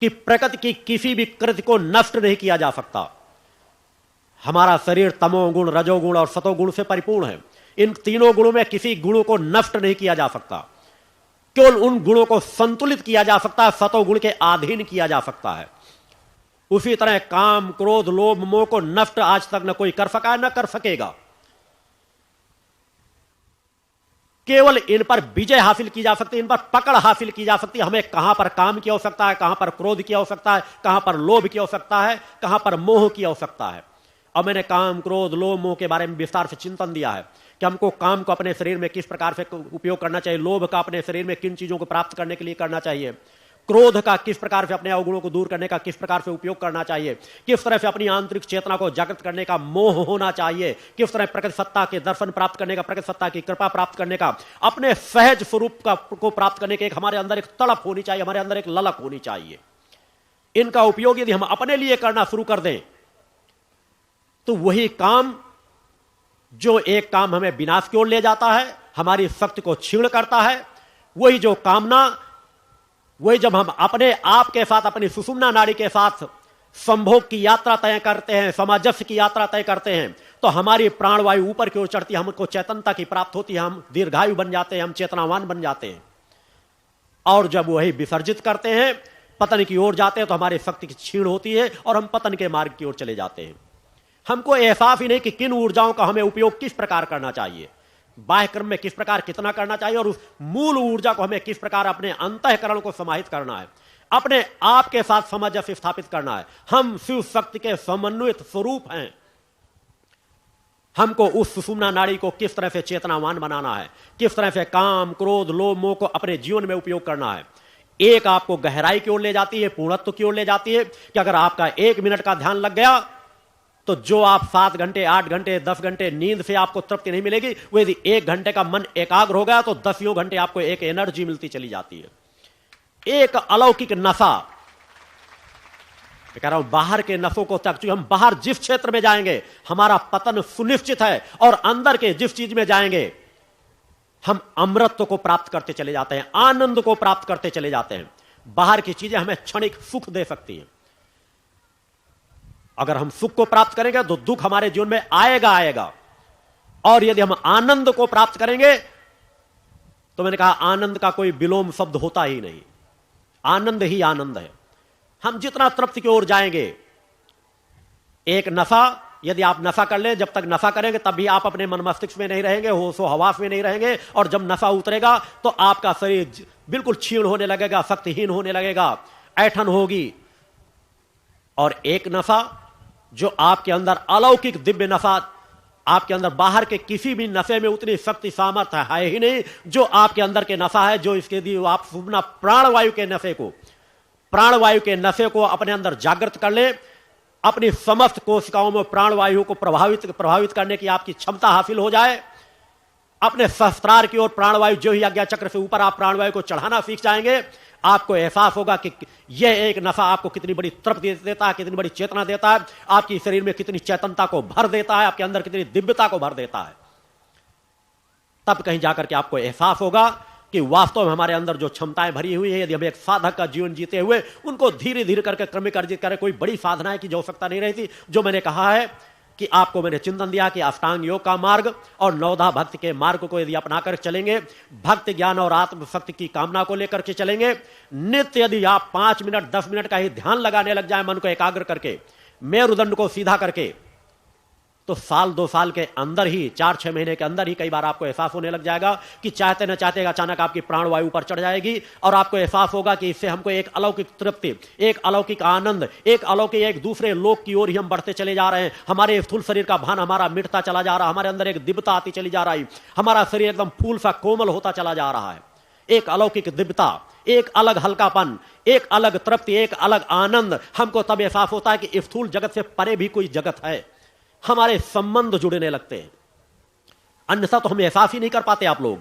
कि प्रकृति की किसी भी कृति को नष्ट नहीं किया जा सकता। हमारा शरीर तमोगुण, रजोगुण और सतोगुण से परिपूर्ण है। इन तीनों गुणों में किसी गुणों को नष्ट नहीं किया जा सकता, केवल उन गुणों को संतुलित किया जा सकता है, सतोगुण के अधीन किया जा सकता है। उसी तरह काम, क्रोध, लोभ, मोह को नष्ट आज तक न कोई कर सका है, न कर सकेगा। केवल इन पर विजय हासिल की जा सकती है, इन पर पकड़ हासिल की जा सकती है। हमें कहां पर काम की आवश्यकता है, कहां पर क्रोध की आवश्यकता है, कहां पर लोभ की आवश्यकता है, कहां पर मोह की आवश्यकता है। और मैंने काम, क्रोध, लोभ, मोह के बारे में विस्तार से चिंतन दिया है कि हमको काम को अपने शरीर में किस प्रकार से उपयोग करना चाहिए, लोभ का अपने शरीर में किन चीजों को प्राप्त करने के लिए करना चाहिए, क्रोध का किस प्रकार से अपने अवगुणों को दूर करने का किस प्रकार से उपयोग करना चाहिए, किस तरह से अपनी आंतरिक चेतना को जागृत करने का मोह होना चाहिए, किस तरह प्रकृति सत्ता के दर्शन प्राप्त करने का, प्रकृति सत्ता की कृपा प्राप्त करने का, अपने सहज स्वरूप को प्राप्त करने के एक हमारे अंदर एक तड़प होनी चाहिए, हमारे अंदर एक ललक होनी चाहिए। इनका उपयोग यदि हम अपने लिए करना शुरू कर दें तो वही काम जो एक काम हमें विनाश की ओर ले जाता है, हमारी शक्ति को छीण करता है, वही जो कामना, वही जब हम अपने आप के साथ, अपनी सुषुम्ना नाड़ी के साथ संभोग की यात्रा तय करते हैं, सामंजस्य की यात्रा तय करते हैं, तो हमारी प्राणवायु ऊपर की ओर चढ़ती है, हमको चेतनता की प्राप्त होती है, हम दीर्घायु बन जाते हैं, हम चेतनावान बन जाते हैं। और जब वही विसर्जित करते हैं, पतन की ओर जाते हैं, तो हमारी शक्ति की क्षीण होती है और हम पतन के मार्ग की ओर चले जाते हैं। हमको एहसास ही नहीं कि किन ऊर्जाओं का हमें उपयोग किस प्रकार करना चाहिए, बाह्य क्रम में किस प्रकार कितना करना चाहिए, और उस मूल ऊर्जा को हमें किस प्रकार अपने अंतःकरण को समाहित करना है, अपने आप के साथ सामंजस्य स्थापित करना है। हम शिव शक्ति के समन्वित स्वरूप हैं। हमको उस सुषुम्ना नाड़ी को किस तरह से चेतनावान बनाना है, किस तरह से काम, क्रोध, लोभ, मोह को अपने जीवन में उपयोग करना है। एक आपको गहराई की ओर ले जाती है, पूर्णत्व की ओर ले जाती है कि अगर आपका 1 मिनट का ध्यान लग गया तो जो आप 7 घंटे, 8 घंटे, 10 घंटे नींद से आपको तृप्ति नहीं मिलेगी, वो यदि 1 घंटे का मन एकाग्र हो गया तो 10 घंटे आपको एक एनर्जी मिलती चली जाती है, एक अलौकिक नशा। कह रहा हूं बाहर के नशों को तक, हम बाहर जिस क्षेत्र में जाएंगे हमारा पतन सुनिश्चित है, और अंदर के जिस चीज में जाएंगे हम अमृतत्व को प्राप्त करते चले जाते हैं, आनंद को प्राप्त करते चले जाते हैं। बाहर की चीजें हमें क्षणिक सुख दे सकती हैं। अगर हम सुख को प्राप्त करेंगे तो दुख हमारे जीवन में आएगा आएगा, और यदि हम आनंद को प्राप्त करेंगे तो मैंने कहा आनंद का कोई विलोम शब्द होता ही नहीं, आनंद ही आनंद है। हम जितना तृप्ति की ओर जाएंगे, एक नशा, यदि आप नशा कर ले, जब तक नशा करेंगे तब भी आप अपने मन मस्तिष्क में नहीं रहेंगे, होशो हवास में नहीं रहेंगे, और जब नशा उतरेगा तो आपका शरीर बिल्कुल क्षीण होने लगेगा, शक्तिहीन होने लगेगा, ऐठन होगी। और एक नशा जो आपके अंदर अलौकिक दिव्य नशा, आपके अंदर बाहर के किसी भी नशे में उतनी शक्ति सामर्थ्य है ही नहीं जो आपके अंदर के नशा है, जो इसके लिए आप अपना प्राणवायु के नशे को, प्राणवायु के नशे को अपने अंदर जागृत कर ले, अपनी समस्त कोशिकाओं में प्राणवायु को प्रभावित करने की आपकी क्षमता हासिल हो जाए। अपने सहस्त्रार की ओर प्राणवायु, जो ही आज्ञा चक्र से ऊपर आप प्राणवायु को चढ़ाना सीख जाएंगे, आपको एहसास होगा कि यह एक नशा आपको कितनी बड़ी तृप्ति देता है, कितनी बड़ी चेतना देता है, आपकी शरीर में कितनी चेतनता को भर देता है, आपके अंदर कितनी दिव्यता को भर देता है। तब कहीं जाकर के आपको एहसास होगा कि वास्तव में हमारे अंदर जो क्षमताएं भरी हुई है, यदि हम एक साधक का जीवन जीते हुए उनको धीरे धीरे करके क्रमिक अर्जित करें, कोई बड़ी साधना की आवश्यकता नहीं रहती। जो मैंने कहा है कि आपको मैंने चिंतन दिया कि अष्टांग योग का मार्ग और नवधा भक्ति के मार्ग को यदि अपनाकर चलेंगे, भक्ति ज्ञान और आत्मशक्ति की कामना को लेकर के चलेंगे, नित्य यदि आप 5 मिनट 10 मिनट का ही ध्यान लगाने लग जाए, मन को एकाग्र करके, मेरुदंड को सीधा करके, तो साल 2 साल के अंदर ही, 4-6 महीने के अंदर ही कई बार आपको एहसास होने लग जाएगा कि चाहते न चाहते अचानक आपकी प्राणवायु ऊपर चढ़ जाएगी, और आपको एहसास होगा कि इससे हमको एक अलौकिक तृप्ति, एक अलौकिक आनंद, एक अलौकिक एक दूसरे लोक की ओर ही हम बढ़ते चले जा रहे हैं। हमारे स्थूल शरीर का भान हमारा मिटता चला जा रहा है, हमारे अंदर एक दिव्यता आती चली जा रही, हमारा शरीर एकदम फूल सा कोमल होता चला जा रहा है। एक अलौकिक दिव्यता, एक अलग हल्कापन, एक अलग तृप्ति, एक अलग आनंद हमको तब एहसास होता है कि स्थूल जगत से परे भी कोई जगत है। हमारे संबंध जुड़ने लगते हैं, अन्यथा तो हम एहसास ही नहीं कर पाते आप लोग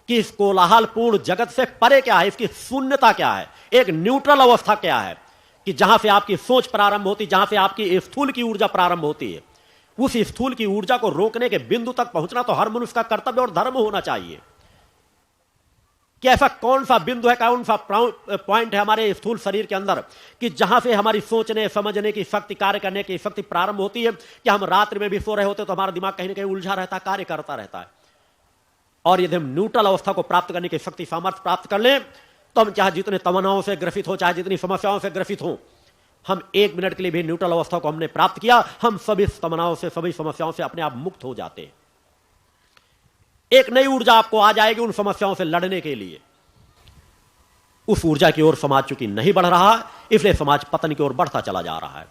कि इस कोलाहलपूर्ण जगत से परे क्या है, इसकी शून्यता क्या है, एक न्यूट्रल अवस्था क्या है, कि जहां से आपकी सोच प्रारंभ होती, जहां से आपकी स्थूल की ऊर्जा प्रारंभ होती है, उस स्थूल की ऊर्जा को रोकने के बिंदु तक पहुंचना तो हर मनुष्य का कर्तव्य और धर्म होना चाहिए। कि ऐसा कौन सा बिंदु है, कौन सा पॉइंट है हमारे स्थूल शरीर के अंदर कि जहां से हमारी सोचने समझने की शक्ति, कार्य करने की शक्ति प्रारंभ होती है। कि हम रात्रि में भी सो रहे होते तो हमारा दिमाग कहीं ना कहीं उलझा रहता है, कार्य करता रहता है। और यदि हम न्यूट्रल अवस्था को प्राप्त करने की शक्ति, सामर्थ्य प्राप्त कर लें, तो हम चाहे जितने तमन्नाओं से ग्रसित हो, चाहे जितनी समस्याओं से ग्रसित हो, हम 1 मिनट के लिए भी न्यूट्रल अवस्था को हमने प्राप्त किया, हम सभी तमन्नाओं से, सभी समस्याओं से अपने आप मुक्त हो जाते हैं। एक नई ऊर्जा आपको आ जाएगी उन समस्याओं से लड़ने के लिए। उस ऊर्जा की ओर समाज चूंकि नहीं बढ़ रहा, इसलिए समाज पतन की ओर बढ़ता चला जा रहा है।